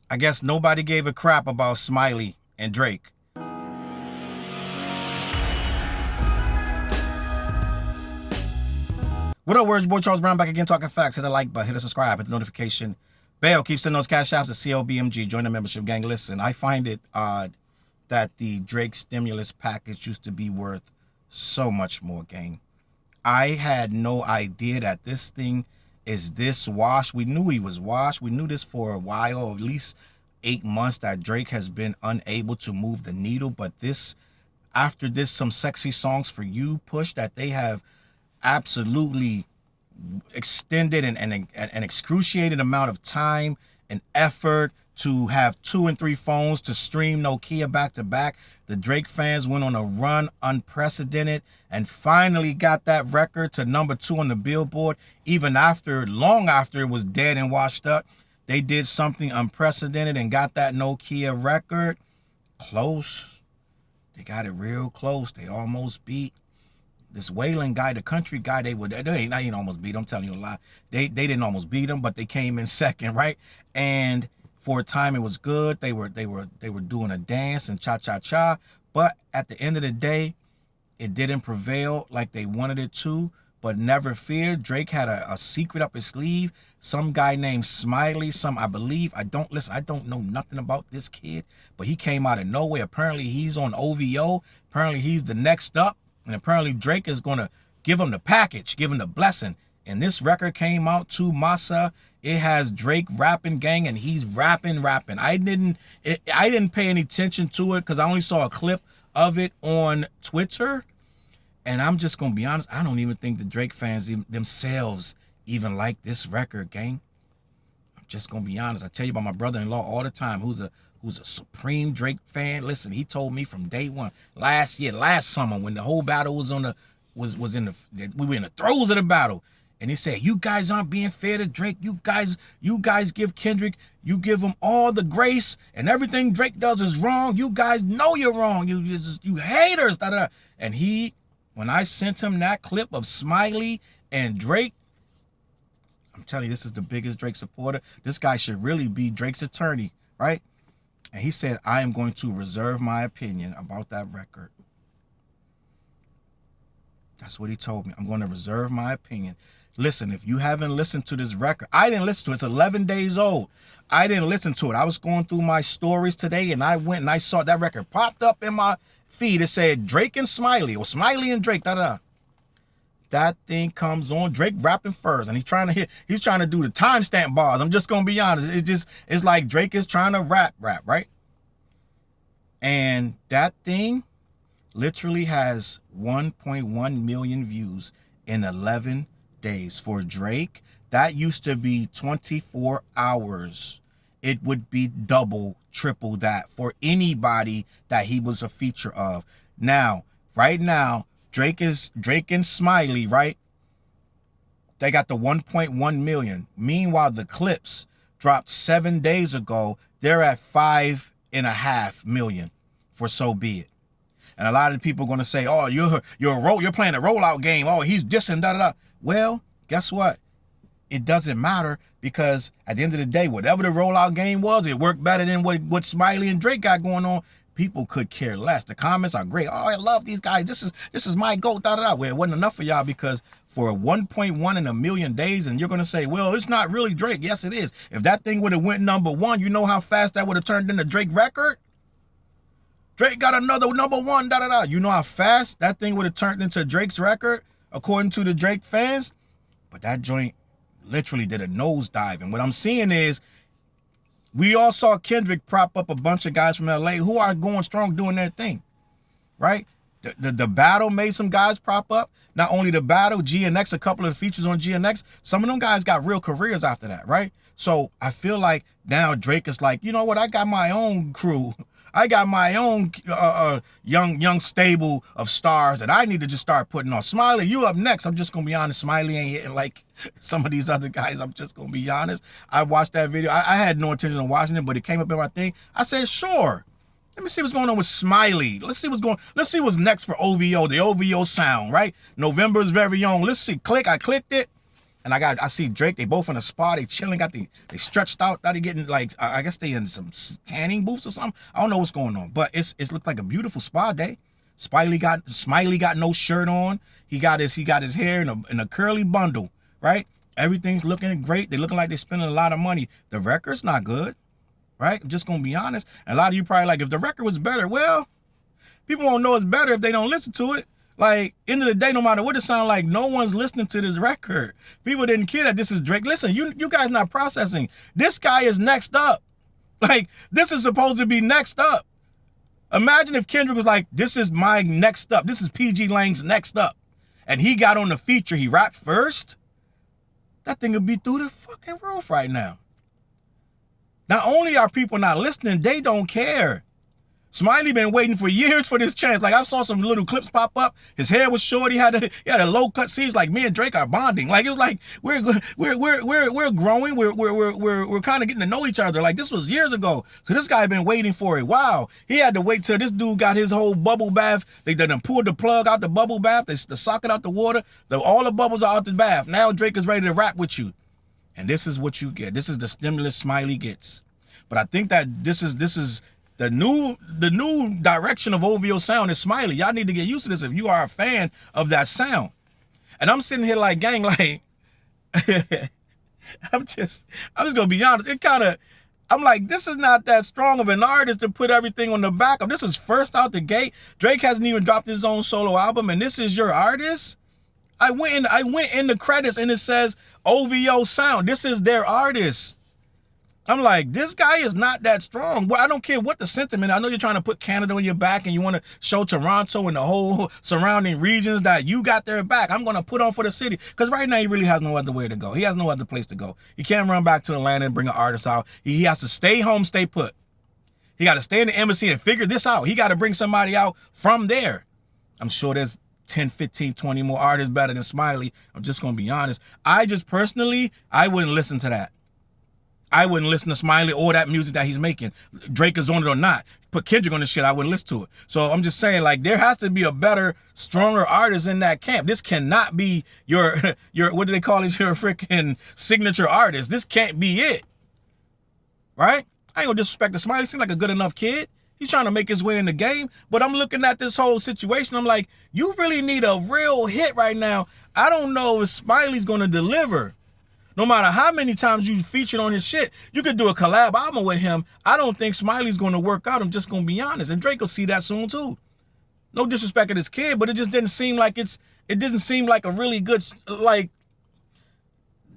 I guess nobody gave a crap about Smiley and Drake. What up, words? Boy Charles Brown back again talking facts. Hit the like button, hit the subscribe, hit the notification bell. Keep sending those Cashaps to CLBMG. Join the membership gang. Listen, I find it odd that the Drake stimulus package used to be worth so much more, gang. I had no idea that this thing is this washed. We knew he was washed. We knew this for a while, at least 8 months, that Drake has been unable to move the needle. But this, after this, Some Sexy Songs for You push that they have absolutely extended an excruciating amount of time and effort to have 2 and 3 phones to stream Nokia back to back. The Drake fans went on a run unprecedented and finally got that record to #2 on the Billboard. Even after, long after it was dead and washed up, they did something unprecedented and got that Nokia record close. They got it real close. They almost beat this Waylon guy, the country guy. They ain't almost beat him. I'm telling you a lie. They didn't almost beat him, but they came in second, right? And for a time it was good. They were doing a dance and cha-cha-cha. But at the end of the day, it didn't prevail like they wanted it to. But never fear, Drake had a secret up his sleeve. Some guy named Smiley, I don't know nothing about this kid, but he came out of nowhere. Apparently he's on OVO. Apparently he's the next up. And apparently Drake is going to give him the package, give him the blessing. And this record came out to Massa. It has Drake rapping, gang, and he's rapping. I didn't pay any attention to it because I only saw a clip of it on Twitter. And I'm just going to be honest, I don't even think the Drake fans themselves even like this record, gang. I'm just going to be honest. I tell you about my brother-in-law all the time who's a supreme Drake fan. Listen, he told me from day one, last summer, when the whole battle was we were in the throes of the battle, and he said, "You guys aren't being fair to Drake. You guys give Kendrick, you give him all the grace, and everything Drake does is wrong. You guys know you're wrong. You haters." Da, da, da. And when I sent him that clip of Smiley and Drake, I'm telling you, this is the biggest Drake supporter. This guy should really be Drake's attorney, right? And he said, "I am going to reserve my opinion about that record." That's what he told me. I'm going to reserve my opinion. Listen, if you haven't listened to this record, I didn't listen to it. It's 11 days old. I didn't listen to it. I was going through my stories today, and I went and I saw that record popped up in my feed. It said Drake and Smiley, or Smiley and Drake, da-da. That thing comes on, Drake rapping first, and he's trying to do the timestamp bars. I'm just gonna be honest. It's like Drake is trying to rap, right? And that thing literally has 1.1 million views in 11 days. For Drake, that used to be 24 hours. It would be double, triple that for anybody that he was a feature of. Now, right now, Drake and Smiley, right? They got the 1.1 million. Meanwhile, the clips dropped 7 days ago. They're at 5.5 million for So Be It. And a lot of people are going to say, "Oh, you're playing a rollout game. Oh, he's dissing, da da da." Well, guess what? It doesn't matter, because at the end of the day, whatever the rollout game was, it worked better than what Smiley and Drake got going on. People could care less. The comments are great. "Oh, I love these guys. This is my GOAT, da da da." Well, it wasn't enough for y'all, because for 1.1 in a million days, and you're going to say, "Well, it's not really Drake." Yes, it is. If that thing would have went #1, you know how fast that would have turned into Drake record? Drake got another #1, da da da. You know how fast that thing would have turned into Drake's record, according to the Drake fans? But that joint literally did a nosedive. And what I'm seeing is, we all saw Kendrick prop up a bunch of guys from LA who are going strong doing their thing, right? The battle made some guys prop up. Not only the battle, GNX, a couple of the features on GNX, some of them guys got real careers after that, right? So I feel like now Drake is like, you know what? I got my own crew. I got my own young stable of stars that I need to just start putting on. Smiley, you up next. I'm just going to be honest. Smiley ain't hitting like some of these other guys. I'm just going to be honest. I watched that video. I had no intention of watching it, but it came up in my thing. I said, sure. Let me see what's going on with Smiley. Let's see what's next for OVO, the OVO sound, right? November is very young. Let's see. I clicked it. And I see Drake, they both in a spa, they chilling, they stretched out, they getting like, I guess they in some tanning booths or something. I don't know what's going on, but it's looked like a beautiful spa day. Smiley got no shirt on. He got his hair in a curly bundle, right? Everything's looking great. They looking like they're spending a lot of money. The record's not good, right? I'm just gonna be honest. And a lot of you probably like, if the record was better, well, people won't know it's better if they don't listen to it. Like, end of the day, no matter what it sounds like, no one's listening to this record. People didn't care that this is Drake. Listen, you guys not processing. This guy is next up. Like, this is supposed to be next up. Imagine if Kendrick was like, this is my next up. This is PG Lang's next up. And he got on the feature. He rapped first. That thing would be through the fucking roof right now. Not only are people not listening, they don't care. Smiley been waiting for years for this chance. Like, I saw some little clips pop up. His hair was short. He had a low cut. See, it's like me and Drake are bonding. Like, it was like we're growing. We're kind of getting to know each other. Like, this was years ago. So this guy been waiting for it. Wow. He had to wait till this dude got his whole bubble bath. They done pulled the plug out the bubble bath. The socket out the water. All the bubbles are out the bath. Now Drake is ready to rap with you. And this is what you get. This is the stimulus Smiley gets. But I think that this is the new direction of OVO sound is Smiley. Y'all need to get used to this if you are a fan of that sound. And I'm sitting here like, gang, like, I'm just gonna be honest. I'm like, this is not that strong of an artist to put everything on the back of. This is first out the gate. Drake hasn't even dropped his own solo album, and this is your artist. I went in the credits and it says OVO sound. This is their artist. I'm like, this guy is not that strong. Well, I don't care what the sentiment. I know you're trying to put Canada on your back and you want to show Toronto and the whole surrounding regions that you got their back. I'm going to put on for the city. Because right now he really has no other way to go. He has no other place to go. He can't run back to Atlanta and bring an artist out. He has to stay home, stay put. He got to stay in the embassy and figure this out. He got to bring somebody out from there. I'm sure there's 10, 15, 20 more artists better than Smiley. I'm just going to be honest. I wouldn't listen to that. I wouldn't listen to Smiley or that music that he's making. Drake is on it or not. Put Kendrick on this shit, I wouldn't listen to it. So I'm just saying, like, there has to be a better, stronger artist in that camp. This cannot be your what do they call it? Your freaking signature artist. This can't be it. Right? I ain't gonna disrespect the Smiley. Seems like a good enough kid. He's trying to make his way in the game. But I'm looking at this whole situation. I'm like, you really need a real hit right now. I don't know if Smiley's gonna deliver. No matter how many times you featured on his shit, you could do a collab album with him. I don't think Smiley's going to work out. I'm just going to be honest. And Drake will see that soon too. No disrespect to this kid, but it just didn't seem like it didn't seem like a really good, like,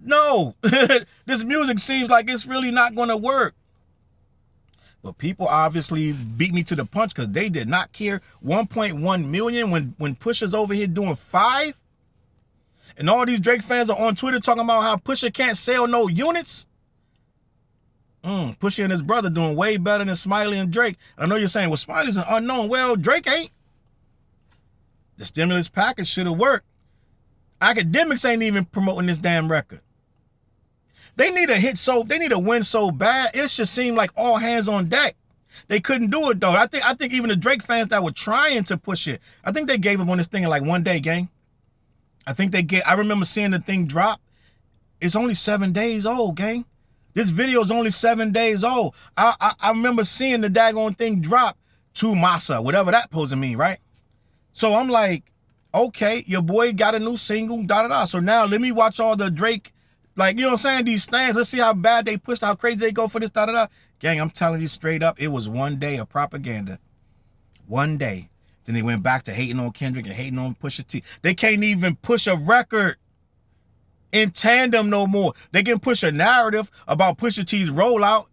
no. This music seems like it's really not going to work. But people obviously beat me to the punch because they did not care. 1.1 million when Pusha's over here doing 5. And all these Drake fans are on Twitter talking about how Pusha can't sell no units. Pusha and his brother doing way better than Smiley and Drake. And I know you're saying, well, Smiley's an unknown. Well, Drake ain't. The stimulus package should have worked. Academics ain't even promoting this damn record. They need a win so bad. It just seemed like all hands on deck. They couldn't do it though. I think even the Drake fans that were trying to push it, I think they gave up on this thing in like one day, gang. I remember seeing the thing drop. It's only 7 days old, gang. This video is only 7 days old. I remember seeing the daggone thing drop to Massa, whatever that supposed to mean, right? So I'm like, okay, your boy got a new single, da-da-da. So now let me watch all the Drake, like, you know what I'm saying, these stands. Let's see how bad they pushed, how crazy they go for this, da-da-da. Gang, I'm telling you straight up, it was 1 day of propaganda. 1 day. Then they went back to hating on Kendrick and hating on Pusha T. They can't even push a record in tandem no more. They can push a narrative about Pusha T's rollout,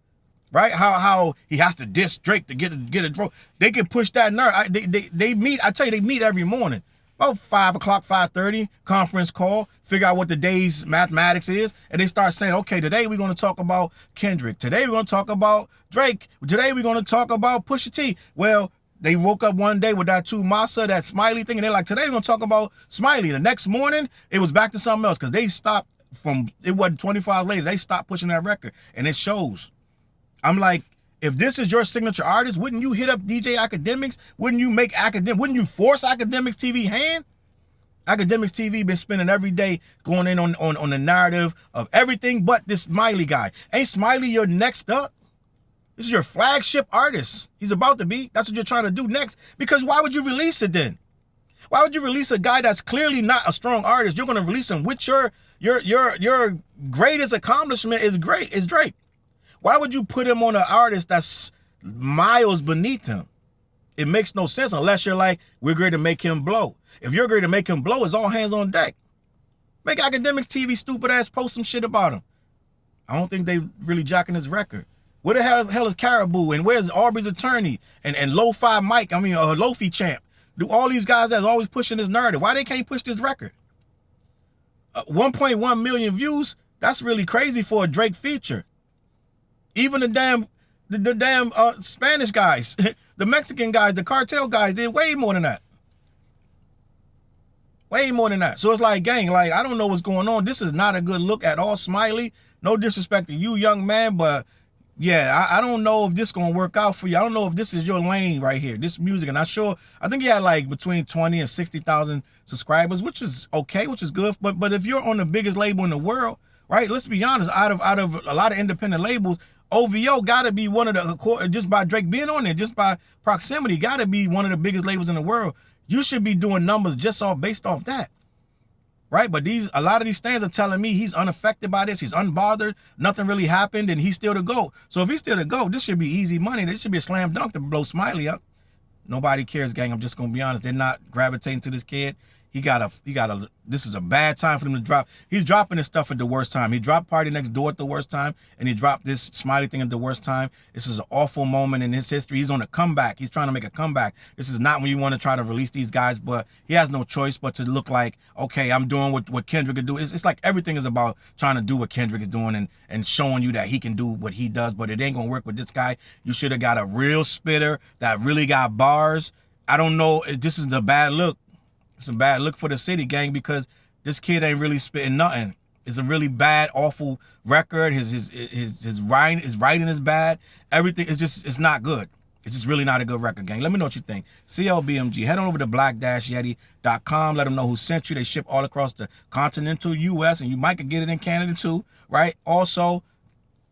right? How he has to diss Drake to get a bro. They can push that narrative. They meet. I tell you, they meet every morning. About 5 o'clock, 5:30, conference call, figure out what the day's mathematics is, and they start saying, okay, today we're going to talk about Kendrick. Today we're going to talk about Drake. Today we're going to talk about Pusha T. Well, they woke up one day with that Massa, that Smiley thing, and they're like, today we're going to talk about Smiley. The next morning, it was back to something else because they stopped it wasn't 25 later, they stopped pushing that record, and it shows. I'm like, if this is your signature artist, wouldn't you hit up DJ Academics? Wouldn't you force Academics TV hand? Academics TV been spending every day going in on the narrative of everything but this Smiley guy. Ain't Smiley your next up? This is your flagship artist. He's about to be. That's what you're trying to do next. Because why would you release it then? Why would you release a guy that's clearly not a strong artist? You're going to release him with your greatest accomplishment is Drake. Why would you put him on an artist that's miles beneath him? It makes no sense unless you're like, we're going to make him blow. If you're going to make him blow, it's all hands on deck. Make Academics TV stupid ass post some shit about him. I don't think they really jacking his record. Where the hell is Caribou? And where's Aubrey's attorney? And Lo-Fi Mike, Lofi Champ. Do all these guys that's always pushing this narrative, why they can't push this record? 1.1 million views, that's really crazy for a Drake feature. Even the damn Spanish guys, the Mexican guys, the cartel guys did way more than that. Way more than that. So it's like, gang, like, I don't know what's going on. This is not a good look at all, Smiley. No disrespect to you, young man, but yeah, I don't know if this gonna work out for you. I don't know if this is your lane right here, this music. And I think you had like between 20 and 60,000 subscribers, which is okay, which is good. But if you're on the biggest label in the world, right? Let's be honest, out of a lot of independent labels, OVO gotta be one of the, just by Drake being on there, just by proximity, gotta be one of the biggest labels in the world. You should be doing numbers just based off that. Right? But a lot of these stands are telling me he's unaffected by this. He's unbothered. Nothing really happened, and he's still to go. So if he's still to go, this should be easy money. This should be a slam dunk to blow Smiley up. Nobody cares, gang. I'm just gonna be honest. They're not gravitating to this kid. This is a bad time for them to drop. He's dropping this stuff at the worst time. He dropped Party Next Door at the worst time, and he dropped this Smiley thing at the worst time. This is an awful moment in his history. He's on a comeback. He's trying to make a comeback. This is not when you want to try to release these guys, but he has no choice but to look like, okay, I'm doing what Kendrick could do. It's like everything is about trying to do what Kendrick is doing and showing you that he can do what he does, but it ain't gonna work with this guy. You should have got a real spitter that really got bars. I don't know. This is the bad look. It's a bad look for the city, gang, because this kid ain't really spitting nothing. It's a really bad, awful record. His writing is bad. Everything is it's not good. It's just really not a good record, gang. Let me know what you think. CLBMG. Head on over to black-yeti.com. Let them know who sent you. They ship all across the continental U.S. and you might could get it in Canada too, right? Also,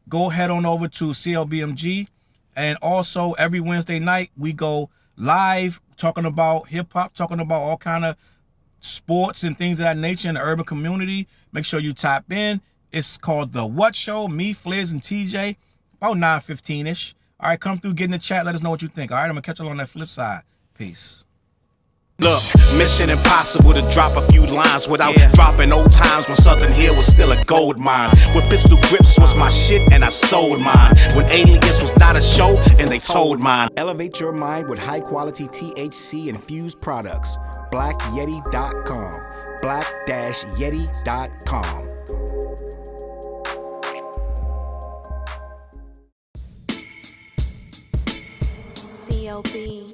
go head on over to CLBMG. And also, every Wednesday night, we go live talking about hip-hop, talking about all kind of sports and things of that nature in the urban community. Make sure you tap in. It's called The What Show. Me, Fliz, and TJ. About 9:15-ish. All right, come through, get in the chat. Let us know what you think. All right, I'm going to catch you on that flip side. Peace. Look, mission impossible to drop a few lines without dropping old times when Southern Hill was still a gold mine. When pistol grips was my shit and I sold mine. When Alias was not a show and they told mine. Elevate your mind with high quality THC infused products. BlackYeti.com. Black-Yeti.com. CLB.